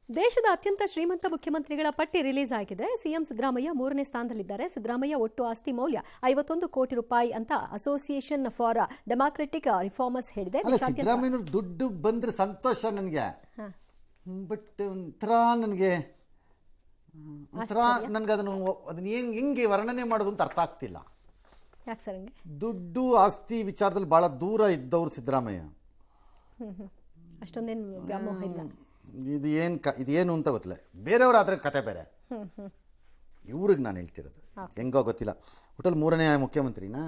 ದೇಶದ ಅತ್ಯಂತ ಶ್ರೀಮಂತ ಮುಖ್ಯಮಂತ್ರಿಗಳ ಪಟ್ಟಿ ರಿಲೀಸ್ ಆಗಿದೆ. ಸಿಎಂ ಸಿದ್ದರಾಮಯ್ಯ 3ನೇ ಸ್ಥಾನದಲ್ಲಿದ್ದಾರೆ. ಸಿದ್ದರಾಮಯ್ಯ ಒಟ್ಟು ಆಸ್ತಿ ಮೌಲ್ಯ 51 ಕೋಟಿ ರೂಪಾಯಿ ಅಂತ ಅಸೋಸಿಯೇಷನ್ ಫಾರ್ ಡೆಮಾಕ್ರೆಟಿಕ್ ರಿಫಾರ್ಮರ್ಸ್ ಹೇಳಿದೆ. ಸಿದ್ದರಾಮಯ್ಯ ದುಡ್ಡು ಬಂದ್ರೆ ಸಂತೋಷ ನನಗೆ, ಬಟ್ ಒಂಥರ ನನಗೆ ಅದನ್ನ ಹೆಂಗೆ ವರ್ಣನೆ ಮಾಡೋದು ಅಂತ ಅರ್ಥ ಆಗ್ತಿಲ್ಲ. ಯಾಕೆ ಸರ್ ಹಂಗೆ? ದುಡ್ಡು ಆಸ್ತಿ ವಿಚಾರದಲ್ಲಿ ಬಹಳ ದೂರ ಇದ್ದವ್ರು ಸಿದ್ದರಾಮಯ್ಯ. ಅಷ್ಟೊಂದೇನು ವ್ಯಾಮೋಹ ಇಲ್ಲ. ಇದೇನು ಅಂತ ಗೊತ್ತಿಲ್ಲ. ಬೇರೆಯವರಾದ್ರೆ ಕತೆ ಬೇರೆ, ಇವ್ರಿಗೆ ನಾನು ಹೇಳ್ತಿರೋದು ಹೆಂಗೋ ಗೊತ್ತಿಲ್ಲ. ಒಟ್ಟಲ್ಲಿ 3ನೇ ಮುಖ್ಯಮಂತ್ರಿನಾ?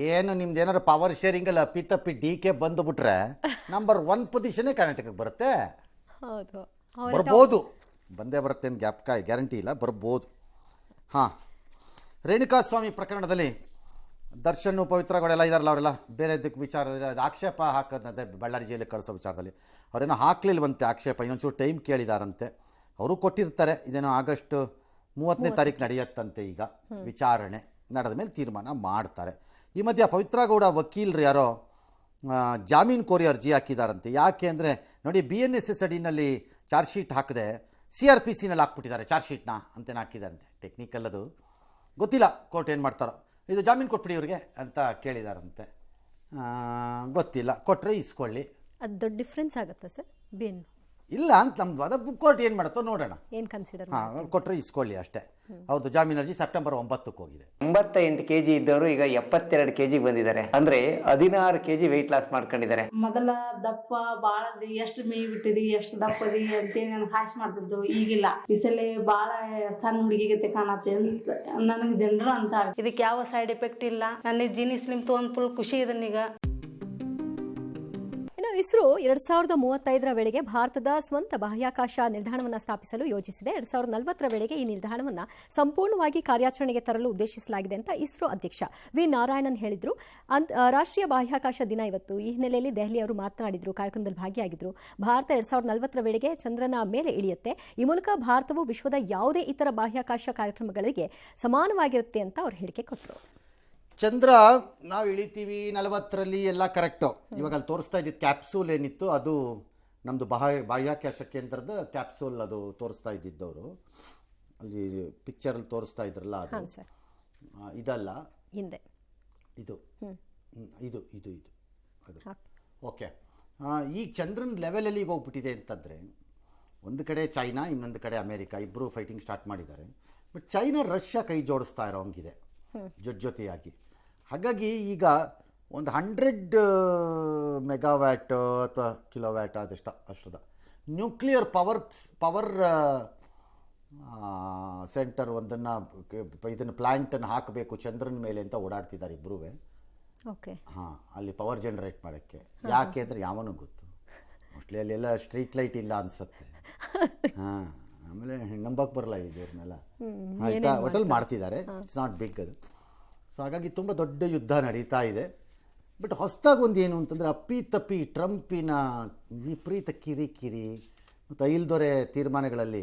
ಏನು ನಿಮ್ದು ಏನಾದ್ರು ಪವರ್ ಶೇರಿಂಗ್ ಅಲ್ಲಿ ಅಪ್ಪಿತಪ್ಪಿ DK ಬಂದುಬಿಟ್ರೆ ನಂಬರ್ 1 ಪೊಸಿಷನ್ನೇ ಕರ್ನಾಟಕಕ್ಕೆ ಬರುತ್ತೆ. ಬರ್ಬೋದು, ಬಂದೇ ಬರುತ್ತೆ ಅಂತ ಗ್ಯಾರಂಟಿ ಇಲ್ಲ, ಬರ್ಬೋದು. ಹಾಂ, ರೇಣುಕಾಸ್ವಾಮಿ ಪ್ರಕರಣದಲ್ಲಿ ದರ್ಶನ್ ಪವಿತ್ರಗಳೆಲ್ಲ ಇದಾರಲ್ಲ, ಅವರೆಲ್ಲ ಬೇರೆ ವಿಚಾರ ಆಕ್ಷೇಪ ಹಾಕೋದಂತೆ ಬಳ್ಳಾರಿ ಜೈಲಿಗೆ ಕಳಿಸೋ ವಿಚಾರದಲ್ಲಿ ಅವರೇನೋ ಹಾಕ್ಲಿಲ್ವಂತೆ ಆಕ್ಷೇಪ. ಇನ್ನೊಂಚೂರು ಟೈಮ್ ಕೇಳಿದಾರಂತೆ, ಅವರು ಕೊಟ್ಟಿರ್ತಾರೆ. ಇದೇನೋ ಆಗಸ್ಟ್ 30ನೇ ತಾರೀಕು ನಡೆಯುತ್ತಂತೆ. ಈಗ ವಿಚಾರಣೆ ನಡೆದ ಮೇಲೆ ತೀರ್ಮಾನ ಮಾಡ್ತಾರೆ. ಈ ಮಧ್ಯೆ ಪವಿತ್ರ ಗೌಡ ವಕೀಲರು ಯಾರೋ ಜಾಮೀನು ಕೋರಿ ಅರ್ಜಿ ಹಾಕಿದಾರಂತೆ. ಯಾಕೆ ಅಂದರೆ ನೋಡಿ, BNSS ಅಡಿನಲ್ಲಿ ಚಾರ್ಜ್ ಶೀಟ್ ಹಾಕದೆ CRPCನಲ್ಲಿ ಹಾಕ್ಬಿಟ್ಟಿದ್ದಾರೆ ಚಾರ್ಜ್ ಶೀಟ್ನ ಅಂತೇನು ಹಾಕಿದಾರಂತೆ. ಟೆಕ್ನಿಕಲ್ ಅದು ಗೊತ್ತಿಲ್ಲ, ಕೋರ್ಟ್ ಏನು ಮಾಡ್ತಾರೋ. ಇದು ಜಾಮೀನು ಕೊಟ್ಬಿಡಿ ಇವ್ರಿಗೆ ಅಂತ ಕೇಳಿದಾರಂತೆ, ಗೊತ್ತಿಲ್ಲ. ಕೊಟ್ಟರೆ ಇಸ್ಕೊಳ್ಳಿ. ಅದು ದೊಡ್ಡ ಡಿಫ್ರೆನ್ಸ್ ಆಗುತ್ತಾ ಸರ್? ಬೇನ್ ಇಲ್ಲ ಅಂತ ನಮ್ದು ಅದ ಕೋರ್ಟ್ ಏನು ಮಾಡುತ್ತೋ ನೋಡೋಣ. ಏನು ಕನ್ಸಿಡರ್? ಕೊಟ್ಟರೆ ಇಸ್ಕೊಳ್ಳಿ ಅಷ್ಟೇ. ಹೌದು, ಜಾಮೀನು ಅರ್ಜಿ ಸೆಪ್ಟೆಂಬರ್ 9ಕ್ಕೆ ಹೋಗಿದೆ. 88 kg ಇದ್ದವರು ಈಗ 72 kg ಬಂದಿದ್ದಾರೆ. ಅಂದ್ರೆ 16 kg ವೆಯ್ಟ್ ಲಾಸ್ ಮಾಡ್ಕೊಂಡಿದ್ದಾರೆ. ಮೊದಲ ದಪ್ಪ ಬಾಳದಿ, ಎಷ್ಟು ಮೇಯ್ ಬಿಟ್ಟಿದಿ, ಎಷ್ಟು ದಪ್ಪದಿ ಅಂತೇಳಿ ನನಗೆ ಹಾಸ್ ಮಾಡ್ತಿದ್ದು. ಈಗಿಲ್ಲ, ಬಿಸಲೇ ಬಾಳ ಸಣ್ಣ ಹುಡುಗಿಗತೆ ಕಾಣತ್ತೆ ಅಂತ ನನಗೆ ಜನರು ಅಂತ. ಇದಕ್ಕೆ ಯಾವ ಸೈಡ್ ಎಫೆಕ್ಟ್ ಇಲ್ಲ. ನನಗೆ ಜೀನಿ ಸ್ಲಿಮ್ ತೊಗೊಂಡು ಫುಲ್ ಖುಷಿ ಇದನ್ನೀಗ. ಇಸ್ರೋ 2035ರ ವೇಳೆಗೆ ಭಾರತದ ಸ್ವಂತ ಬಾಹ್ಯಾಕಾಶ ನಿಲ್ದಾಣವನ್ನು ಸ್ಥಾಪಿಸಲು ಯೋಜಿಸಿದೆ. 2040ರ ವೇಳೆಗೆ ಈ ನಿಲ್ದಾಣವನ್ನು ಸಂಪೂರ್ಣವಾಗಿ ಕಾರ್ಯಾಚರಣೆಗೆ ತರಲು ಉದ್ದೇಶಿಸಲಾಗಿದೆ ಅಂತ ಇಸ್ರೋ ಅಧ್ಯಕ್ಷ ವಿ ನಾರಾಯಣನ್ ಹೇಳಿದ್ರು. ರಾಷ್ಟ್ರೀಯ ಬಾಹ್ಯಾಕಾಶ ದಿನ ಇವತ್ತು. ಈ ಹಿನ್ನೆಲೆಯಲ್ಲಿ ದೆಹಲಿ ಅವರು ಮಾತನಾಡಿದ್ರು, ಕಾರ್ಯಕ್ರಮದಲ್ಲಿ ಭಾಗಿಯಾಗಿದ್ರು. ಭಾರತ 2040ರ ವೇಳೆಗೆ ಚಂದ್ರನ ಮೇಲೆ ಇಳಿಯುತ್ತೆ. ಈ ಮೂಲಕ ಭಾರತವು ವಿಶ್ವದ ಯಾವುದೇ ಇತರ ಬಾಹ್ಯಾಕಾಶ ಕಾರ್ಯಕ್ರಮಗಳಿಗೆ ಸಮಾನವಾಗಿರುತ್ತೆ ಅಂತ ಅವರು ಹೇಳಿಕೆ ಕೊಟ್ಟರು. ಚಂದ್ರ ನಾವು ಇಳಿತೀವಿ 40ರಲ್ಲಿ ಎಲ್ಲ ಕರೆಕ್ಟು. ಇವಾಗ ಅಲ್ಲಿ ತೋರಿಸ್ತಾ ಇದ್ದಿದ್ದು ಕ್ಯಾಪ್ಸೂಲ್ ಏನಿತ್ತು, ಅದು ನಮ್ಮದು ಬಾಹ್ಯಾಕಾಶ ಕೇಂದ್ರದ ಕ್ಯಾಪ್ಸೂಲ್. ಅದು ತೋರಿಸ್ತಾ ಇದ್ದಿದ್ದವರು ಅಲ್ಲಿ ಪಿಕ್ಚರಲ್ಲಿ ತೋರಿಸ್ತಾ ಇದ್ರಲ್ಲ, ಅದು ಇದಲ್ಲ, ಹಿಂದೆ ಇದು ಇದು ಇದು ಇದು ಅದು. ಓಕೆ, ಈ ಚಂದ್ರನ ಲೆವೆಲಲ್ಲಿ ಈಗ ಹೋಗ್ಬಿಟ್ಟಿದೆ ಅಂತಂದರೆ, ಒಂದು ಕಡೆ ಚೈನಾ, ಇನ್ನೊಂದು ಕಡೆ ಅಮೇರಿಕಾ, ಇಬ್ಬರು ಫೈಟಿಂಗ್ ಸ್ಟಾರ್ಟ್ ಮಾಡಿದ್ದಾರೆ. ಬಟ್ ಚೈನಾ ರಷ್ಯಾ ಕೈ ಜೋಡಿಸ್ತಾ ಇರೋಂಗಿದೆ ಜೊತೆಯಾಗಿ. ಹಾಗಾಗಿ ಈಗ ಒಂದು 100 ಮೆಗಾವ್ಯಾಟ್ ಅಥವಾ ಕಿಲೋವ್ಯಾಟ್ ಅಷ್ಟದ ನ್ಯೂಕ್ಲಿಯರ್ ಪವರ್ ಸೆಂಟರ್ ಇದನ್ನು ಪ್ಲ್ಯಾಂಟನ್ನು ಹಾಕಬೇಕು ಚಂದ್ರನ ಮೇಲೆ ಅಂತ ಓಡಾಡ್ತಿದ್ದಾರೆ ಇಬ್ಬರೂ. ಓಕೆ, ಹಾಂ, ಅಲ್ಲಿ ಪವರ್ ಜನರೇಟ್ ಮಾಡೋಕ್ಕೆ. ಯಾಕೆ ಅಂದರೆ ಯಾವನೂ ಗೊತ್ತು, ಮೋಸ್ಟ್ಲಿ ಅಲ್ಲೆಲ್ಲ ಸ್ಟ್ರೀಟ್ ಲೈಟ್ ಇಲ್ಲ ಅನಿಸುತ್ತೆ. ಹಾಂ, ಆಮೇಲೆ ನಂಬಕ್ಕೆ ಬರಲ್ಲ ಇವ್ರನ್ನೆಲ್ಲ. ಆಯಿತಾ, ಹೋಟೆಲ್ ಮಾಡ್ತಿದ್ದಾರೆ, ಇಟ್ಸ್ ನಾಟ್ ಬಿಗ್ ಅದು. ಸೊ ಹಾಗಾಗಿ ತುಂಬ ದೊಡ್ಡ ಯುದ್ಧ ನಡೀತಾ ಇದೆ. ಬಟ್ ಹೊಸದಾಗಿ ಒಂದು ಏನು ಅಂತಂದರೆ, ಅಪ್ಪಿತಪ್ಪಿ ಟ್ರಂಪಿನ ವಿಪರೀತ ಕಿರಿಕಿರಿ ಮತ್ತು ಐಲ್ದೊರೆ ತೀರ್ಮಾನಗಳಲ್ಲಿ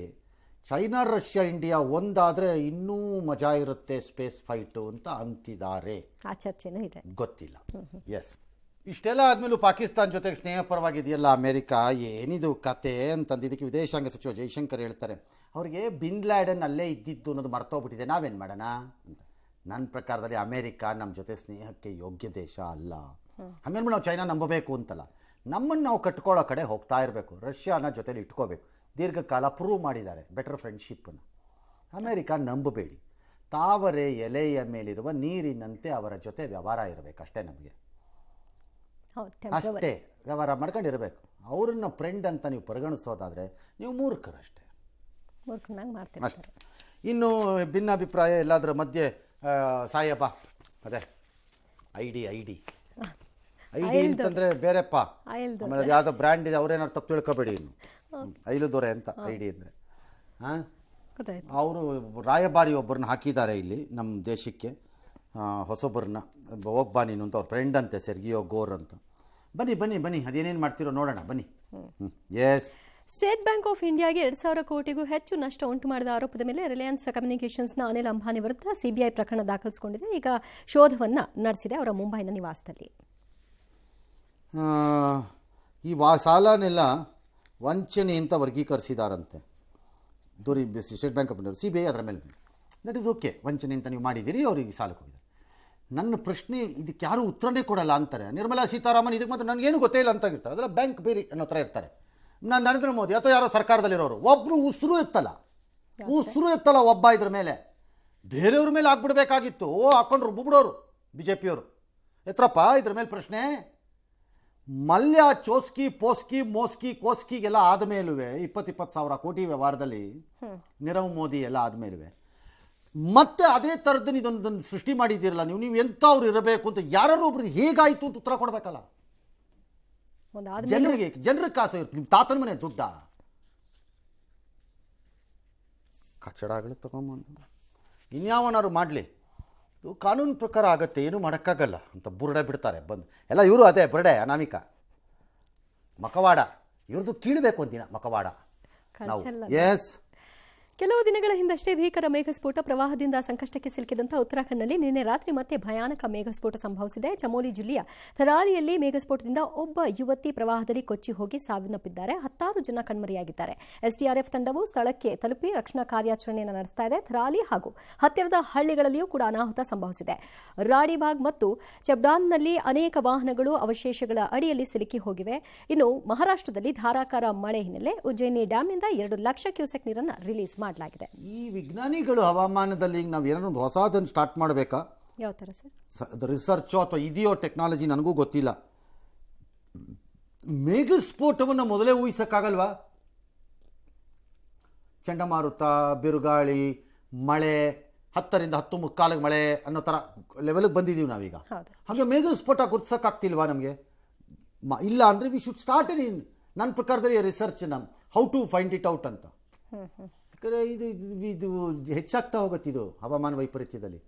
ಚೈನಾ, ರಷ್ಯಾ, ಇಂಡಿಯಾ ಒಂದಾದರೆ ಇನ್ನೂ ಮಜಾ ಇರುತ್ತೆ ಸ್ಪೇಸ್ ಫೈಟು ಅಂತ ಅಂತಿದ್ದಾರೆ. ಆ ಚರ್ಚೆನೂ ಇದೆ, ಗೊತ್ತಿಲ್ಲ. ಎಸ್, ಇಷ್ಟೆಲ್ಲ ಆದಮೇಲೂ ಪಾಕಿಸ್ತಾನ ಜೊತೆಗೆ ಸ್ನೇಹಪರವಾಗಿದೆಯಲ್ಲ ಅಮೇರಿಕಾ, ಏನಿದು ಕತೆ ಅಂತಂದು ಇದಕ್ಕೆ ವಿದೇಶಾಂಗ ಸಚಿವ ಜೈಶಂಕರ್ ಹೇಳ್ತಾರೆ, ಅವ್ರಿಗೆ ಬಿನ್ ಲ್ಯಾಡನ್ ಅಲ್ಲೇ ಇದ್ದಿದ್ದು ಅನ್ನೋದು ಮರ್ತೋಗ್ಬಿಟ್ಟಿದೆ, ನಾವೇನು ಮಾಡೋಣ ಅಂತ. ನನ್ನ ಪ್ರಕಾರದಲ್ಲಿ ಅಮೇರಿಕಾ ನಮ್ಮ ಜೊತೆ ಸ್ನೇಹಕ್ಕೆ ಯೋಗ್ಯ ದೇಶ ಅಲ್ಲ. ಹಂಗಂದ್ಬಿಟ್ಟು ನಾವು ಚೈನಾ ನಂಬಬೇಕು ಅಂತಲ್ಲ, ನಮ್ಮನ್ನು ನಾವು ಕಟ್ಕೊಳ್ಳೋ ಕಡೆ ಹೋಗ್ತಾ ಇರಬೇಕು. ರಷ್ಯಾನ ಜೊತೆಲಿ ಇಟ್ಕೋಬೇಕು. ದೀರ್ಘಕಾಲ ಪ್ರೂವ್ ಮಾಡಿದ್ದಾರೆ ಬೆಟರ್ ಫ್ರೆಂಡ್ಶಿಪ್ಪನ್ನು. ಅಮೇರಿಕಾ ನಂಬಬೇಡಿ, ತಾವರೆ ಎಲೆಯ ಮೇಲಿರುವ ನೀರಿನಂತೆ ಅವರ ಜೊತೆ ವ್ಯವಹಾರ ಇರಬೇಕು ಅಷ್ಟೇ. ನಮಗೆ ಅಷ್ಟೇ ವ್ಯವಹಾರ ಮಾಡ್ಕೊಂಡಿರಬೇಕು. ಅವ್ರನ್ನ ಫ್ರೆಂಡ್ ಅಂತ ನೀವು ಪರಿಗಣಿಸೋದಾದರೆ ನೀವು ಮೂರ್ಖರಷ್ಟೇ, ಅಷ್ಟೇ. ಇನ್ನು ಭಿನ್ನಾಭಿಪ್ರಾಯ ಎಲ್ಲದರ ಮಧ್ಯೆ ಸಾಯಪ್ಪ, ಅದೇ ಐ ಡಿ ಅಂತಂದರೆ ಬೇರೆಪ್ಪ. ಆಮೇಲೆ ಅದು ಯಾವುದೋ ಬ್ರ್ಯಾಂಡ್ ಇದೆ, ಅವ್ರೇನಾದ್ರು ತಪ್ಪು ತಿಳ್ಕೊಬೇಡಿ. ಇನ್ನು ಐಲು ದೊರೆ ಅಂತ ಐ ಡಿ ಅಂದರೆ. ಹಾಂ, ಅವರು ರಾಯಭಾರಿ ಒಬ್ಬರನ್ನ ಹಾಕಿದ್ದಾರೆ ಇಲ್ಲಿ ನಮ್ಮ ದೇಶಕ್ಕೆ, ಹೊಸೊಬ್ಬರನ್ನ. ಒಬ್ಬ ನೀನು ಅಂತ ಅವ್ರ ಫ್ರೆಂಡ್ ಅಂತೆ, ಸೆರ್ಗಿಯೋ ಗೋರ್ ಅಂತ. ಬನ್ನಿ ಅದೇನೇನು ಮಾಡ್ತಿರೋ ನೋಡೋಣ, ಬನ್ನಿ. ಎಸ್, ಸ್ಟೇಟ್ ಬ್ಯಾಂಕ್ ಆಫ್ ಇಂಡಿಯಾಗೆ 2,000 ಕೋಟಿಗೂ ಹೆಚ್ಚು ನಷ್ಟ ಉಂಟು ಮಾಡಿದ ಆರೋಪದ ಮೇಲೆ ರಿಲಯನ್ಸ್ ಕಮ್ಯುನಿಕೇಷನ್ಸ್ನ ಅನಿಲ್ ಅಂಬಾನಿ ವಿರುದ್ಧ ಸಿಬಿಐ ಪ್ರಕರಣ ದಾಖಲಿಸಿಕೊಂಡಿದೆ. ಈಗ ಶೋಧವನ್ನು ನಡೆಸಿದೆ ಅವರ ಮುಂಬೈನ ನಿವಾಸದಲ್ಲಿ. ಈ ಸಾಲನೆಲ್ಲ ವಂಚನೆ ಅಂತ ವರ್ಗೀಕರಿಸಿದಾರಂತೆ state bank of India, CBI ಅದರ ಮೇಲೆ. ದಟ್ ಈಸ್ ಓಕೆ, ವಂಚನೆ ಅಂತ ನೀವು ಮಾಡಿದ್ದೀರಿ, ಅವರಿಗೆ ಸಾಲಕ್ಕೆ ಹೋಗಿದ್ದಾರೆ. ನನ್ನ ಪ್ರಶ್ನೆ ಇದಕ್ಕೆ ಯಾರೂ ಉತ್ತರನೇ ಕೊಡಲ್ಲ ಅಂತಾರೆ. ನಿರ್ಮಲಾ ಸೀತಾರಾಮನ್ ಇದಕ್ಕೆ ಮಾತ್ರ ನನಗೇನು ಗೊತ್ತೇ ಇಲ್ಲ ಅಂತ ಇರ್ತಾರೆ. ಅದೆಲ್ಲ ಬ್ಯಾಂಕ್ ಬೇರೆ ಅನ್ನೋ ಥರ ಇರ್ತಾರೆ. ನಾನು ನರೇಂದ್ರ ಮೋದಿ ಅಥವಾ ಯಾರೋ ಸರ್ಕಾರದಲ್ಲಿರೋರು ಒಬ್ಬರು ಉಸಿರು ಎತ್ತಲ್ಲ ಒಬ್ಬ ಇದ್ರ ಮೇಲೆ. ಬೇರೆಯವ್ರ ಮೇಲೆ ಹಾಕ್ಬಿಡ್ಬೇಕಾಗಿತ್ತು. ಹಾಕ್ಕೊಂಡ್ರು ರುಬ್ಬಿಬಿಡೋರು BJPಯವರು. ಎತ್ರಪ್ಪ ಇದ್ರ ಮೇಲೆ ಪ್ರಶ್ನೆ. ಮಲ್ಯ ಚೋಸ್ಕಿ ಪೋಸ್ಕಿ ಮೋಸ್ಕಿ ಕೋಸ್ಕಿಗೆಲ್ಲ ಆದಮೇಲೂ 20,000 ಕೋಟಿ ವ್ಯವಹಾರದಲ್ಲಿ ನೀರವ್ ಮೋದಿ ಎಲ್ಲ ಆದಮೇಲೂ ಮತ್ತೆ ಅದೇ ಥರದ್ದು ಇದೊಂದನ್ನು ಸೃಷ್ಟಿ ಮಾಡಿದ್ದೀರಲ್ಲ ನೀವು ಎಂಥವ್ರು ಇರಬೇಕು ಅಂತ ಯಾರು ಒಬ್ರು ಹೇಗಾಯಿತು ಅಂತ ಉತ್ತರ ಕೊಡಬೇಕಲ್ಲ. ಜನರಿಗೆ ಕಾಸು ಇರುತ್ತೆ. ನಿಮ್ಮ ತಾತನ ಮನೆ ದುಡ್ಡ ಕಚ್ಚಡಗಳು ತಗೊಂಬಂದು ಇನ್ಯಾವನಾರು ಮಾಡಲಿ, ಇದು ಕಾನೂನು ಪ್ರಕಾರ ಆಗತ್ತೆ, ಏನೂ ಮಾಡೋಕ್ಕಾಗಲ್ಲ ಅಂತ ಬುರುಡೆ ಬಿಡ್ತಾರೆ ಬಂದು ಎಲ್ಲ. ಇವರು ಅದೇ ಬುರುಡೆ ಅನಾಮಿಕ ಮಕವಾಡ ಇವ್ರದ್ದು ಕೀಳಬೇಕು ಒಂದಿನ ಮಕವಾಡ ನಾವು. ಎಸ್, ಕೆಲವು ದಿನಗಳ ಹಿಂದಷ್ಟೇ ಭೀಕರ ಮೇಘಸ್ಫೋಟ ಪ್ರವಾಹದಿಂದ ಸಂಕಷ್ಟಕ್ಕೆ ಸಿಲುಕಿದಂಥ ಉತ್ತರಾಖಂಡ್ನಲ್ಲಿ ನಿನ್ನೆ ರಾತ್ರಿ ಮತ್ತೆ ಭಯಾನಕ ಮೇಘಸ್ಫೋಟ ಸಂಭವಿಸಿದೆ. ಚಮೋಲಿ ಜಿಲ್ಲೆಯ ಥರಾಲಿಯಲ್ಲಿ ಮೇಘಸ್ಫೋಟದಿಂದ ಒಬ್ಬ ಯುವತಿ ಪ್ರವಾಹದಲ್ಲಿ ಕೊಚ್ಚಿ ಹೋಗಿ ಸಾವನ್ನಪ್ಪಿದ್ದಾರೆ. 10 ಜನ ಕಣ್ಮರೆಯಾಗಿದ್ದಾರೆ. SDRF ತಂಡವು ಸ್ಥಳಕ್ಕೆ ತಲುಪಿ ರಕ್ಷಣಾ ಕಾರ್ಯಾಚರಣೆಯನ್ನು ನಡೆಸ್ತಾ ಇದೆ. ಥರಾಲಿ ಹಾಗೂ ಹತ್ತಿರದ ಹಳ್ಳಿಗಳಲ್ಲಿಯೂ ಕೂಡ ಅನಾಹುತ ಸಂಭವಿಸಿದೆ. ರಾಡಿಬಾಗ್ ಮತ್ತು ಚೆಬ್ಡಾನ್ನಲ್ಲಿ ಅನೇಕ ವಾಹನಗಳು ಅವಶೇಷಗಳ ಅಡಿಯಲ್ಲಿ ಸಿಲುಕಿ ಹೋಗಿವೆ. ಇನ್ನು ಮಹಾರಾಷ್ಟ್ರದಲ್ಲಿ ಧಾರಾಕಾರ ಮಳೆ ಹಿನ್ನೆಲೆ ಉಜ್ಜಯಿನಿ ಡ್ಯಾಂನಿಂದ 2 ಲಕ್ಷ ಕ್ಯೂಸೆಕ್ ನೀರನ್ನು ರಿಲೀಸ್ ಮಾಡಲಾಗಿದೆ. ಈ ವಿಜ್ಞಾನಿಗಳು ಹವಾಮಾನದಲ್ಲಿ ಈಗ ನಾವು ಏನೋ ಒಂದು ಹೊಸದನ್ನು ಸ್ಟಾರ್ಟ್ ಮಾಡಬೇಕಾ? ಯಾವ ಥರ ಸರ್? ರಿಸರ್ಚೋ ಅಥವಾ ಇದೆಯೋ ಟೆಕ್ನಾಲಜಿ ನನಗೂ ಗೊತ್ತಿಲ್ಲ. ಮೇಘಸ್ಫೋಟವನ್ನು ಮೊದಲೇ ಊಹಿಸೋಕ್ಕಾಗಲ್ವಾ? ಚಂಡಮಾರುತ, ಬಿರುಗಾಳಿ, ಮಳೆ, 10 ರಿಂದ 10:15 ಮಳೆ ಅನ್ನೋ ಥರ ಲೆವೆಲ್ಗೆ ಬಂದಿದ್ದೀವಿ ನಾವೀಗ. ಹಾಗೆ ಮೇಘಸ್ಫೋಟ ಗುರ್ತಿಸೋಕ್ಕಾಗ್ತಿಲ್ವಾ ನಮಗೆ? ಇಲ್ಲ ಅಂದರೆ ವಿ ಶುಡ್ ಸ್ಟಾರ್ಟ್ ಇನ್ ನನ್ನ ಪ್ರಕಾರದಲ್ಲಿ research how to find it out ಅಂತ. ಯಾಕಂದರೆ ಇದು ಹೆಚ್ಚಾಗ್ತಾ ಹೋಗುತ್ತೆ ಇದು ಹವಾಮಾನ ವೈಪರೀತ್ಯದಲ್ಲಿ.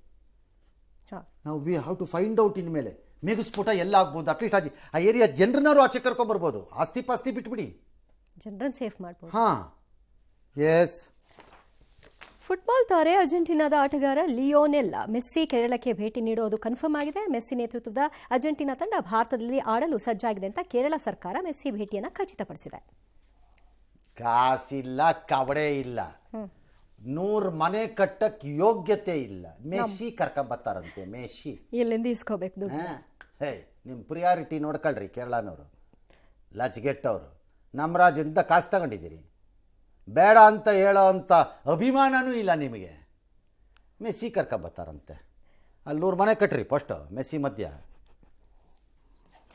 ನಾವು we how to find out ಇನ್ಮೇಲೆ ಮೇಘಸ್ಫೋಟ ಎಲ್ಲ ಆಗ್ಬೋದು. ಅಟ್ಲೀಸ್ಟ್ ಆ ಏರಿಯಾ ಜನರನ್ನಾರು ಆಚೆ ಕರ್ಕೊಂಡ್ಬರ್ಬೋದು. ಆಸ್ತಿ ಪಾಸ್ತಿ ಬಿಟ್ಬಿಡಿ, ಜನರನ್ನು ಸೇಫ್ ಮಾಡ್ಬೋದು. ಹಾಂ, ಎಸ್. ಫುಟ್ಬಾಲ್ ತಾರೆ ಅರ್ಜೆಂಟೀನಾದ ಆಟಗಾರ ಲಿಯೋನೆಲ್ ಮೆಸ್ಸಿ ಕೇರಳಕ್ಕೆ ಭೇಟಿ ನೀಡೋದು ಕನ್ಫರ್ಮ್ ಆಗಿದೆ. ಮೆಸ್ಸಿ ನೇತೃತ್ವದ ಅರ್ಜೆಂಟೀನಾ ತಂಡ ಭಾರತದಲ್ಲಿ ಆಡಲು ಸಜ್ಜಾಗಿದೆ ಅಂತ ಕೇರಳ ಸರ್ಕಾರ ಮೆಸ್ಸಿ ಭೇಟಿಯನ್ನು ಖಚಿತಪಡಿಸಿದೆ. ಕಾಸಿಲ್ಲ, ಕವಡೆ ಇಲ್ಲ, 100 ಮನೆ ಕಟ್ಟಕ್ಕೆ ಯೋಗ್ಯತೆ ಇಲ್ಲ, ಮೆಸ್ಸಿ ಕರ್ಕೊಂಬತ್ತಾರಂತೆ. ಮೆಸ್ಸಿ ಎಲ್ಲಿಂದ ಇಸ್ಕೋಬೇಕು? ಹೇ, ನಿಮ್ಮ ಪ್ರಿಯಾರಿಟಿ ನೋಡ್ಕೊಳ್ರಿ ಕೇರಳನವರು, ಲಚ್ಗೆಟ್ಟವರು. ನಮ್ಮ ರಾಜ್ಯದಿಂದ ಕಾಸು ತಗೊಂಡಿದ್ದೀರಿ, ಬೇಡ ಅಂತ ಹೇಳೋ ಅಂಥ ಅಭಿಮಾನನೂ ಇಲ್ಲ ನಿಮಗೆ. ಮೆಸ್ಸಿ ಕರ್ಕೊಂಬತ್ತಾರಂತೆ. ಅಲ್ಲಿ 100 ಮನೆ ಕಟ್ರಿ ಫಸ್ಟು ಮೆಸ್ಸಿ ಮಧ್ಯ.